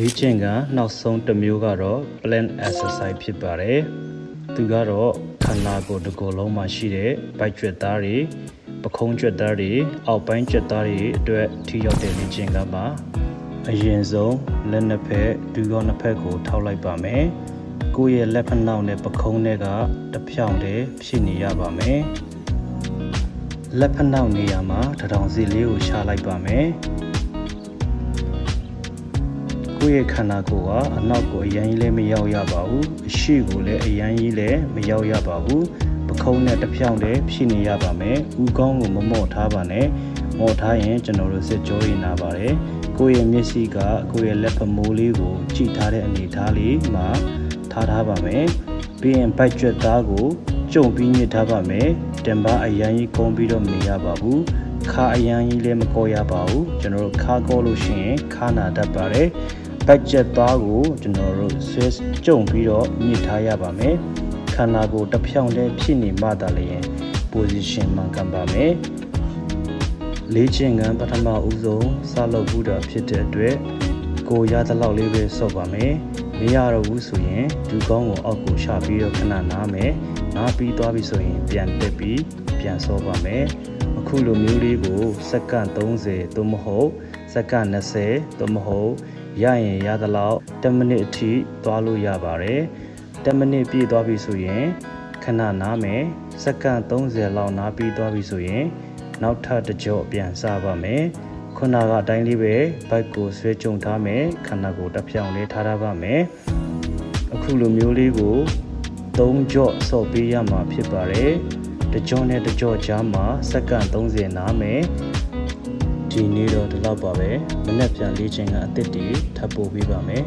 လေ့ကျင့်ခန်းနောက်ဆုံးတစ်မျိုးကတော့ plan exercise ဖြစ်ပါတယ်။သူကတော့ခန္ဓာကိုယ်တစ်ကိုယ်လုံးမှာရှိတဲ့ဗိုက်ကြွက်သားတွေပခုံးကြွက်သားတွေအောက်ပိုင်းကြွက်သားတွေအတွက်ထိရောက်တဲ့လေ့ကျင့်ခန်းပါ။အရင်ဆုံးလက်နှစ်ဖက်ဒူးကောနှစ်ဖက်ကိုထောက်လိုက်ပါမယ်။ကိုယ့်ရဲ့လက်ဖက်နှောက်နဲ့ပခုံးတွေကတစ်ဖြောင့်တည်းဖြစ်နေရပါမယ်။လက်ဖက်နှောက်နေရာမှာထောင်စီလေးကိုရှာလိုက်ပါမယ်။ကိုယ့်ရဲ့ခန္ဓာကိုယ်ကအနောက်ကိုအရင်ကြီးလည်းမရောက်ရပါဘူးအရှိကိုလည်းအရင်ကြီးလည်းမရောက်ရပါဘူးပခုံးနဲ့တစ်ဖြောင့်တည်းဖြစ်နေရပါမယ်ဦးခေါင်းကိုမမော့ထားပါနဲ့မော့ထားရင်ကျွန်တော်တို့စစ်ကြောရင်နာပါတယ်ကိုယ့်ရဲ့မျက်စိကကိုယ့်ရဲ့လက်ဖမိုးလေးကိုကြည့်ထားတဲ့အနေထားလေးမှာထားပါမယ်ပြီးရင်ဗိုက်ကြွက်သားကိုကျုံပြီးညစ်ထားပါမယ်တင်ပါအရင်ကြီးကုန်းပြီးတော့မနေရပါဘူးခါအရင်ကြီးလည်းမကောရပါဘူးကျွန်တော်တို့ခါကောလို့ရှိရင်ခါနာတတ်ပါတယ်ဘတ်ဂျက်သားကိုကျွန်တော်တို့ဆွဲကြုံပြီးတော့ညှစ်ထားရပါမယ်ခန္ဓာကိုယ်တစ်ဖြောင့်တည်းဖြစ်နေမှသာလျှင် position မှန်ကန်ပါမယ်လေ့ကျင့်ခန်းပထမဦးဆုံးစလုပ်ဘူးတာဖြစ်တဲ့အတွက်ကိုရသလောက်လေးပဲဆော့ပါမယ်မရတော့ဘူးဆိုရင်ဒူကောင်းကိုအောက်ကိုချပြီးတော့ခဏနားမယ်နားပြီးသွားပြီဆိုရင်ပြန်တက်ပြီးပြန်ဆော့ပါမယ်အခုလိုမျိုးလေးကိုစက္ကန့်30သို့မဟုတ်စက္ကန့်20သို့မဟုတ်ရရင်ရသလောက်10မိနစ်အထိသွားလို့ရပါတယ်10မိနစ်ပြည့်သွားပြီဆိုရင်ခဏနားမယ်စက္ကန့်30လောက်နားပြီးသွားပြီဆိုရင်နောက်ထပ်တစ်ကြော့ပြန်စားပါမယ်ခုနကအတိုင်းလေးပဲဘိုက်ကိုဆွဲကြုံထားမယ်ခန္ဓာကိုယ်တစ်ဖြောင်းလေးထားပါမယ်အခုလိုမျိုးလေးကို3ကြော့ဆော့ပေးရမှာဖြစ်ပါတယ်တစ်ကြော့နဲ့တစ်ကြော့ကြားမှာစက္ကန့်30နားမယ်ဒီနေ့တော့ဒီလောက်ပါပဲမနေ့ပြန်လေ့ကျင့်ခန်းအသစ်တွေထပ်ပို့ပေးပါမယ်